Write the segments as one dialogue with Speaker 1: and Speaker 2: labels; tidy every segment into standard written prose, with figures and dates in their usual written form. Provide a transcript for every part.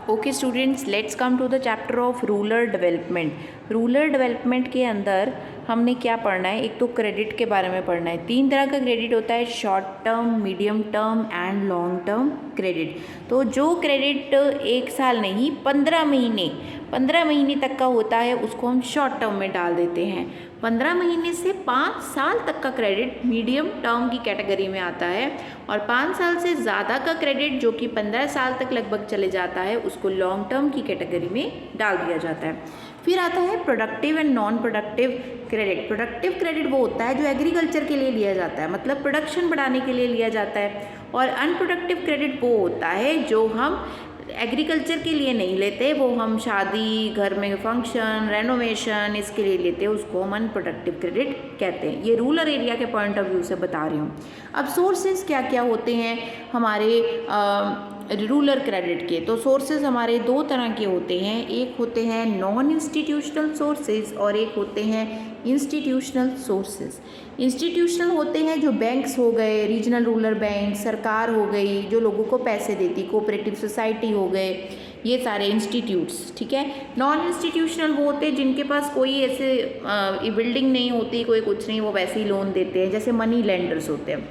Speaker 1: Okay students, let's come to the chapter of rural development. Rural development के अंदर हमने क्या पढ़ना है? एक तो क्रेडिट के बारे में पढ़ना है। 3 तरह का क्रेडिट होता है, short term, medium term and long term credit. तो जो क्रेडिट 1 साल नहीं 15 महीने तक का होता है उसको हम शॉर्ट टर्म में डाल देते हैं। 15 महीने से 5 साल तक का क्रेडिट मीडियम टर्म की कैटेगरी में आता है, और 5 साल से ज़्यादा का क्रेडिट जो कि 15 साल तक लगभग चले जाता है उसको लॉन्ग टर्म की कैटेगरी में डाल दिया जाता है। फिर आता है productive and non productive credit. Productive credit वो होता है जो एग्रीकल्चर के लिए लिया जाता है, मतलब प्रोडक्शन बढ़ाने के लिए लिया जाता है, और अनप्रोडक्टिव क्रेडिट वो होता है जो हम एग्रीकल्चर के लिए नहीं लेते, वो हम शादी, घर में फंक्शन, रेनोवेशन इसके लिए लेते हैं, उसको हम अनप्रोडक्टिव क्रेडिट कहते हैं। ये रूरल एरिया के पॉइंट ऑफ व्यू से बता रही हूँ। अब सोर्सेज क्या क्या होते हैं हमारे रूरल क्रेडिट के? तो सोर्सेज हमारे 2 तरह के होते हैं, एक होते हैं नॉन इंस्टीट्यूशनल सोर्सेज और एक होते हैं इंस्टीट्यूशनल सोर्सेज। इंस्टीट्यूशनल होते हैं जो बैंक्स हो गए, रीजनल रूरल बैंक, सरकार हो गई जो लोगों को पैसे देती, कोऑपरेटिव सोसाइटी हो गए, ये सारे इंस्टीट्यूट्स, ठीक है। नॉन इंस्टीट्यूशनल वो होते हैं जिनके पास कोई ऐसे बिल्डिंग नहीं होती, कोई कुछ नहीं, वो वैसे ही लोन देते हैं, जैसे मनी लेंडर्स होते हैं।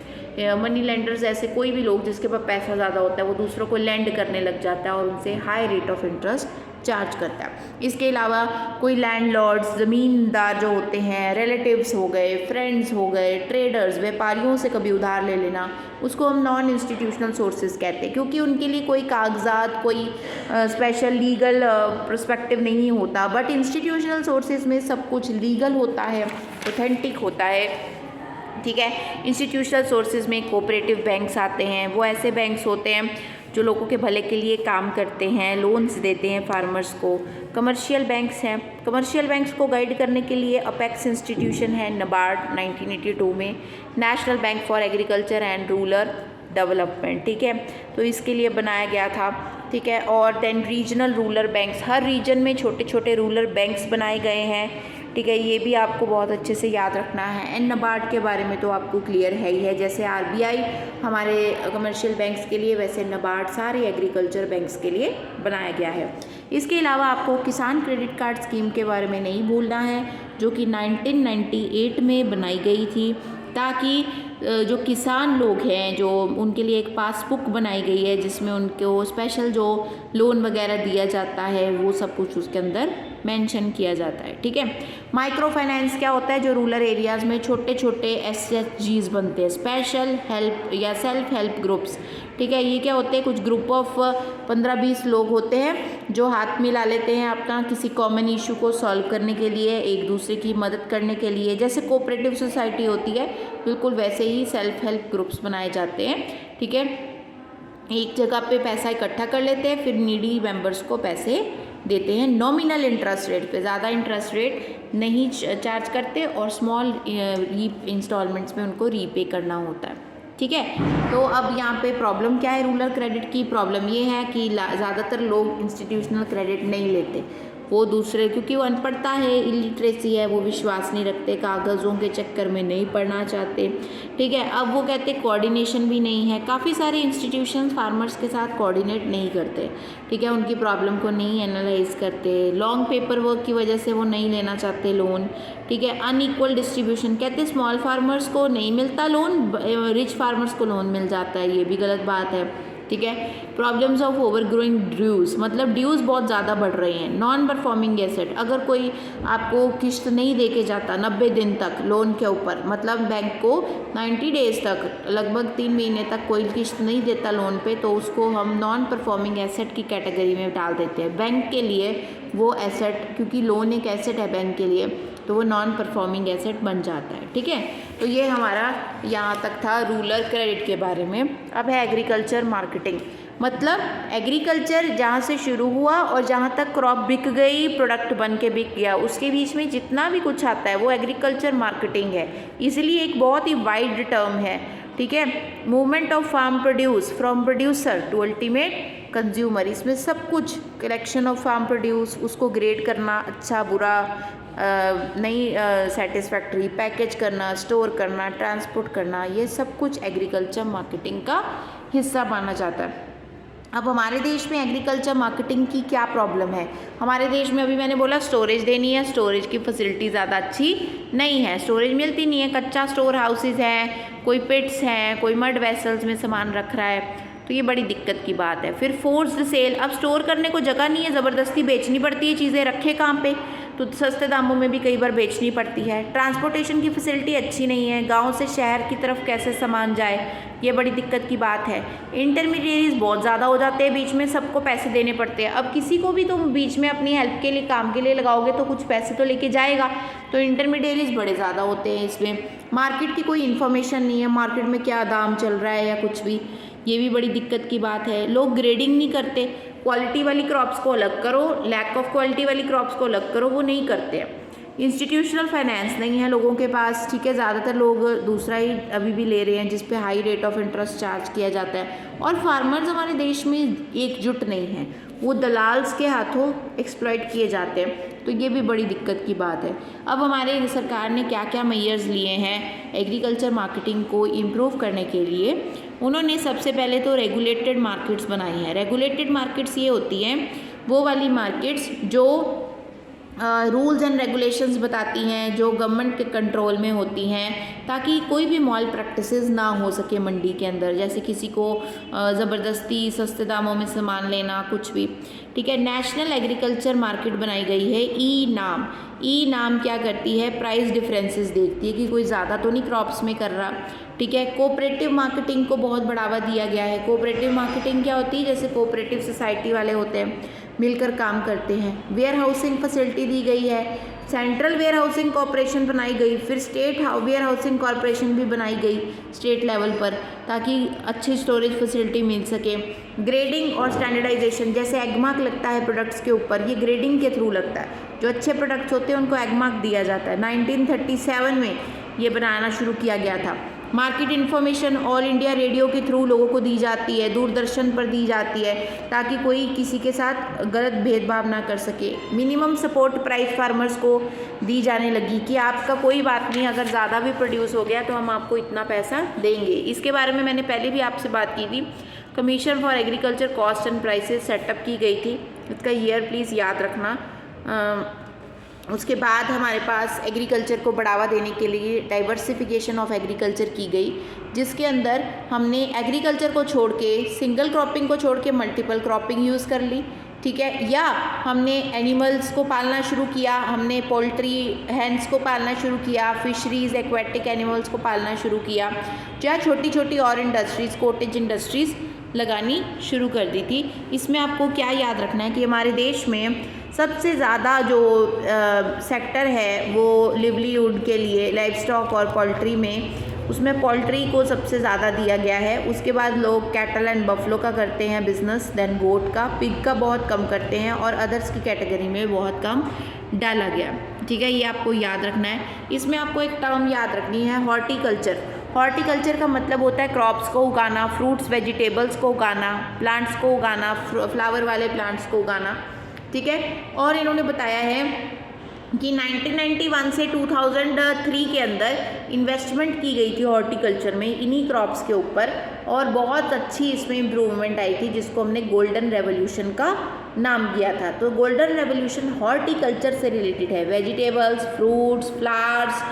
Speaker 1: मनी लेंडर्स ऐसे कोई भी लोग जिसके पास पैसा ज़्यादा होता है वो दूसरों को लेंड करने लग जाता है और उनसे high rate of interest charge करता है। इसके अलावा कोई लैंडलॉर्ड्स, ज़मींदार जो होते हैं, रिलेटिव्स हो गए, फ्रेंड्स हो गए, ट्रेडर्स, व्यापारियों से कभी उधार ले लेना, उसको हम नॉन इंस्टीट्यूशनल सोर्सेज कहते हैं, क्योंकि उनके लिए कोई कागजात, कोई स्पेशल लीगल पर्सपेक्टिव नहीं होता। बट इंस्टीट्यूशनल सोर्सेज में सब कुछ लीगल होता है, ऑथेंटिक होता है, ठीक है। इंस्टीट्यूशनल सोर्सेज में कोऑपरेटिव बैंक्स आते हैं, वो ऐसे बैंक्स होते हैं जो लोगों के भले के लिए काम करते हैं, लोन्स देते हैं फार्मर्स को। कमर्शियल बैंक्स हैं, कमर्शियल बैंक्स को गाइड करने के लिए अपेक्स इंस्टीट्यूशन है, नबार्ड 1982 में, national bank for agriculture and rural development, ठीक है, तो इसके लिए बनाया गया था, ठीक है। और देन रीजनल रूरल बैंक्स, हर रीजन में छोटे छोटे रूरल बैंक्स बनाए गए हैं, ठीक है, ये भी आपको बहुत अच्छे से याद रखना है। एंड नबार्ड के बारे में तो आपको क्लियर है ही है, जैसे आरबीआई हमारे कमर्शियल बैंक्स के लिए, वैसे नबार्ड सारे एग्रीकल्चर बैंक्स के लिए बनाया गया है। इसके अलावा आपको किसान क्रेडिट कार्ड स्कीम के बारे में नहीं भूलना है, जो कि 1998 में बनाई गई थी, ताकि जो किसान लोग हैं जो उनके लिए एक पासबुक बनाई गई है जिसमें उनको स्पेशल जो लोन वगैरह दिया जाता है वो सब कुछ उसके अंदर मेंशन किया जाता है, ठीक है। माइक्रो फाइनेंस क्या होता है? जो रूरल एरियाज़ में छोटे छोटे एसएचजीज बनते हैं, स्पेशल हेल्प या सेल्फ हेल्प ग्रुप्स, ठीक है। ये क्या होते हैं? कुछ ग्रुप ऑफ 15-20 लोग होते हैं जो हाथ मिला लेते हैं अपना किसी कॉमन इशू को सॉल्व करने के लिए, एक दूसरे की मदद करने के लिए। जैसे कोऑपरेटिव सोसाइटी होती है, बिल्कुल वैसे ही सेल्फ हेल्प ग्रुप्स बनाए जाते हैं, ठीक है। एक जगह पे पैसा इकट्ठा कर लेते हैं, फिर नीडी मेंबर्स को पैसे देते हैं नॉमिनल इंटरेस्ट रेट पे, ज़्यादा इंटरेस्ट रेट नहीं चार्ज करते, और स्मॉल इंस्टॉलमेंट्स में उनको रीपे करना होता है, ठीक है। तो अब यहाँ पे प्रॉब्लम क्या है? रूरल क्रेडिट की प्रॉब्लम ये है कि ज़्यादातर लोग इंस्टीट्यूशनल क्रेडिट नहीं लेते, वो दूसरे, क्योंकि वो अनपढ़ता है, इलिटरेसी है, वो विश्वास नहीं रखते, कागज़ों के चक्कर में नहीं पढ़ना चाहते, ठीक है। अब वो कहते कोऑर्डिनेशन भी नहीं है, काफ़ी सारे इंस्टीट्यूशन फार्मर्स के साथ कोऑर्डिनेट नहीं करते, ठीक है, उनकी प्रॉब्लम को नहीं एनालाइज करते, लॉन्ग पेपर वर्क की वजह से वो नहीं लेना चाहते लोन, ठीक है। अनइक्वल डिस्ट्रीब्यूशन, कहते स्मॉल फार्मर्स को नहीं मिलता लोन, रिच फार्मर्स को लोन मिल जाता है, ये भी गलत बात है, ठीक है। Problems of over growing dues, मतलब ड्यूज बहुत ज़्यादा बढ़ रही हैं। नॉन परफॉर्मिंग एसेट, अगर कोई आपको किस्त नहीं दे के जाता 90 दिन तक लोन के ऊपर, मतलब बैंक को 90 डेज तक, लगभग 3 महीने तक कोई किस्त नहीं देता लोन पे, तो उसको हम नॉन परफॉर्मिंग एसेट की कैटेगरी में डाल देते हैं। बैंक के लिए वो एसेट, क्योंकि लोन एक एसेट है बैंक के लिए, तो वो नॉन परफॉर्मिंग एसेट बन जाता है, ठीक है। तो ये हमारा यहाँ तक था रूरल क्रेडिट के बारे में। अब है एग्रीकल्चर मार्केटिंग, मतलब एग्रीकल्चर जहाँ से शुरू हुआ और जहाँ तक क्रॉप बिक गई, प्रोडक्ट बन के बिक गया, उसके बीच में जितना भी कुछ आता है वो एग्रीकल्चर मार्केटिंग है, इसलिए एक बहुत ही वाइड टर्म है, ठीक है। Movement of farm produce from producer to ultimate consumer, इसमें सब कुछ, कलेक्शन ऑफ फार्म प्रोड्यूस, उसको ग्रेड करना, अच्छा बुरा, नहीं सेटिस्फैक्ट्री, पैकेज करना, स्टोर करना, ट्रांसपोर्ट करना, ये सब कुछ एग्रीकल्चर मार्केटिंग का हिस्सा माना जाता है। अब हमारे देश में एग्रीकल्चर मार्केटिंग की क्या प्रॉब्लम है? हमारे देश में अभी मैंने बोला स्टोरेज देनी है, स्टोरेज की फैसिलिटी ज़्यादा अच्छी नहीं है, स्टोरेज मिलती नहीं है, कच्चा स्टोर हाउसेज हैं, कोई पिट्स हैं, कोई मड वेसल्स में सामान रख रहा है, तो ये बड़ी दिक्कत की बात है। फिर फोर्स्ड सेल, अब स्टोर करने को जगह नहीं है, ज़बरदस्ती बेचनी पड़ती है चीज़ें, रखे कहाँ पे, तो सस्ते दामों में भी कई बार बेचनी पड़ती है। ट्रांसपोर्टेशन की फैसिलिटी अच्छी नहीं है, गांव से शहर की तरफ कैसे सामान जाए, ये बड़ी दिक्कत की बात है। इंटरमीडिएरीज बहुत ज़्यादा हो जाते हैं, बीच में सबको पैसे देने पड़ते हैं। अब किसी को भी तुम बीच में अपनी हेल्प के लिए, काम के लिए लगाओगे तो कुछ पैसे तो लेके जाएगा, तो इंटरमीडिएरीज बड़े ज़्यादा होते हैं इसमें। मार्केट की कोई इन्फॉर्मेशन नहीं है, मार्केट में क्या दाम चल रहा है या कुछ भी, ये भी बड़ी दिक्कत की बात है। लोग ग्रेडिंग नहीं करते, क्वालिटी वाली क्रॉप्स को अलग करो, लैक ऑफ क्वालिटी वाली क्रॉप्स को अलग करो, वो नहीं करते हैं। इंस्टीट्यूशनल फाइनेंस नहीं है लोगों के पास, ठीक है, ज़्यादातर लोग दूसरा ही अभी भी ले रहे हैं जिस पे high rate of interest charge किया जाता है। और फार्मर्स हमारे देश में एकजुट नहीं है, वो दलाल्स के हाथों एक्सप्लॉइट किए जाते हैं, तो ये भी बड़ी दिक्कत की बात है। अब हमारे सरकार ने क्या क्या मेजर्स लिए हैं एग्रीकल्चर मार्केटिंग को इम्प्रूव करने के लिए? उन्होंने सबसे पहले तो रेगुलेटेड मार्केट्स बनाई हैं। रेगुलेटेड मार्केट्स ये होती हैं वो वाली मार्केट्स जो रूल्स एंड रेगुलेशंस बताती हैं, जो गवर्नमेंट के कंट्रोल में होती हैं, ताकि कोई भी मॉल प्रैक्टिसेस ना हो सके मंडी के अंदर, जैसे किसी को ज़बरदस्ती सस्ते दामों में सामान लेना, कुछ भी, ठीक है। नेशनल एग्रीकल्चर मार्केट बनाई गई है ई नाम। ई नाम क्या करती है? प्राइस डिफरेंसेस देखती है कि कोई ज़्यादा तो नहीं क्रॉप्स में कर रहा, ठीक है। कोऑपरेटिव मार्केटिंग को बहुत बढ़ावा दिया गया है। कोऑपरेटिव मार्केटिंग क्या होती है? जैसे कोऑपरेटिव सोसाइटी वाले होते हैं, मिलकर काम करते हैं। वेयर हाउसिंग फैसिलिटी दी गई है, सेंट्रल वेयर हाउसिंग कॉरपोरेशन बनाई गई, फिर स्टेट वेयर हाउसिंग कॉरपोरेशन भी बनाई गई स्टेट लेवल पर, ताकि अच्छी स्टोरेज फैसिलिटी मिल सके। ग्रेडिंग और स्टैंडर्डाइजेशन, जैसे एगमार्क लगता है प्रोडक्ट्स के ऊपर, ये ग्रेडिंग के थ्रू लगता है। जो अच्छे प्रोडक्ट्स होते हैं उनको एगमार्क दिया जाता है। 1937 में ये बनाना शुरू किया गया था। Market information all India radio के थ्रू लोगों को दी जाती है, दूरदर्शन पर दी जाती है, ताकि कोई किसी के साथ गलत भेदभाव ना कर सके। मिनिमम सपोर्ट प्राइस फार्मर्स को दी जाने लगी कि आपका कोई बात नहीं, अगर ज़्यादा भी प्रोड्यूस हो गया तो हम आपको इतना पैसा देंगे। इसके बारे में मैंने पहले भी आपसे बात की थी। Commission for agriculture cost and prices setup की गई थी, इसका ईयर प्लीज़ याद रखना। उसके बाद हमारे पास एग्रीकल्चर को बढ़ावा देने के लिए डाइवर्सिफिकेशन ऑफ एग्रीकल्चर की गई, जिसके अंदर हमने एग्रीकल्चर को छोड़ के, सिंगल क्रॉपिंग को छोड़ के मल्टीपल क्रॉपिंग यूज़ कर ली, ठीक है। या हमने एनिमल्स को पालना शुरू किया, हमने पोल्ट्री हैंस को पालना शुरू किया, फिशरीज़ एक्वेटिक एनिमल्स को पालना शुरू किया, या छोटी छोटी और इंडस्ट्रीज़, कॉटेज इंडस्ट्रीज़ लगानी शुरू कर दी थी। इसमें आपको क्या याद रखना है कि हमारे देश में सबसे ज़्यादा जो सेक्टर है वो लिवलीहुड के लिए लाइव स्टॉक और पोल्ट्री में, उसमें पोल्ट्री को सबसे ज़्यादा दिया गया है। उसके बाद लोग कैटल एंड बफलो का करते हैं बिजनेस, देन गोट का, पिग का बहुत कम करते हैं, और अदर्स की कैटेगरी में बहुत कम डाला गया, ठीक है। ये आपको याद रखना है। इसमें आपको एक टर्म याद रखनी है, हॉर्टिकल्चर। हॉर्टिकल्चर का मतलब होता है क्रॉप्स को उगाना, फ्रूट्स वेजिटेबल्स को उगाना, प्लांट्स को उगाना, फ्लावर वाले प्लांट्स को उगाना, ठीक है। और इन्होंने बताया है कि 1991 से 2003 के अंदर इन्वेस्टमेंट की गई थी हॉर्टिकल्चर में, इन्हीं क्रॉप्स के ऊपर, और बहुत अच्छी इसमें इम्प्रूवमेंट आई थी, जिसको हमने गोल्डन रेवोल्यूशन का नाम दिया था। तो गोल्डन रेवोल्यूशन हॉर्टिकल्चर से रिलेटेड है, vegetables, fruits, flowers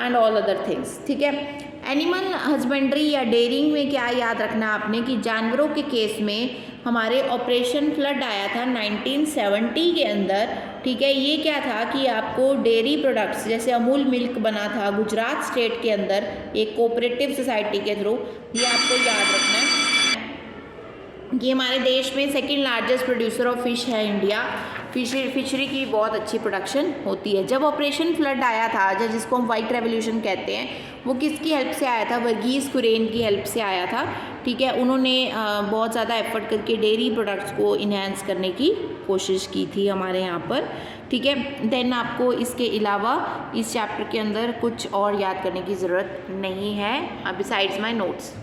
Speaker 1: and all other things, ठीक है। एनिमल हस्बेंड्री या डेयरिंग में क्या याद रखना आपने कि जानवरों के केस में हमारे ऑपरेशन फ्लड आया था 1970 के अंदर, ठीक है। ये क्या था कि आपको डेयरी प्रोडक्ट्स, जैसे अमूल मिल्क बना था गुजरात स्टेट के अंदर एक कोऑपरेटिव सोसाइटी के थ्रू, ये आपको याद रखना है कि हमारे देश में second largest producer of fish है इंडिया। फिशरी की बहुत अच्छी प्रोडक्शन होती है। जब ऑपरेशन फ्लड आया था, जिसको हम वाइट रेवोल्यूशन कहते हैं, वो किसकी हेल्प से आया था? वर्गीज़ कुरियन की हेल्प से आया था, ठीक है। उन्होंने बहुत ज़्यादा एफर्ट करके डेयरी प्रोडक्ट्स को इन्हेंस करने की कोशिश की थी हमारे यहाँ पर, ठीक है। देन आपको इसके अलावा इस चैप्टर के अंदर कुछ और याद करने की ज़रूरत नहीं है बिसाइड्स माई नोट्स।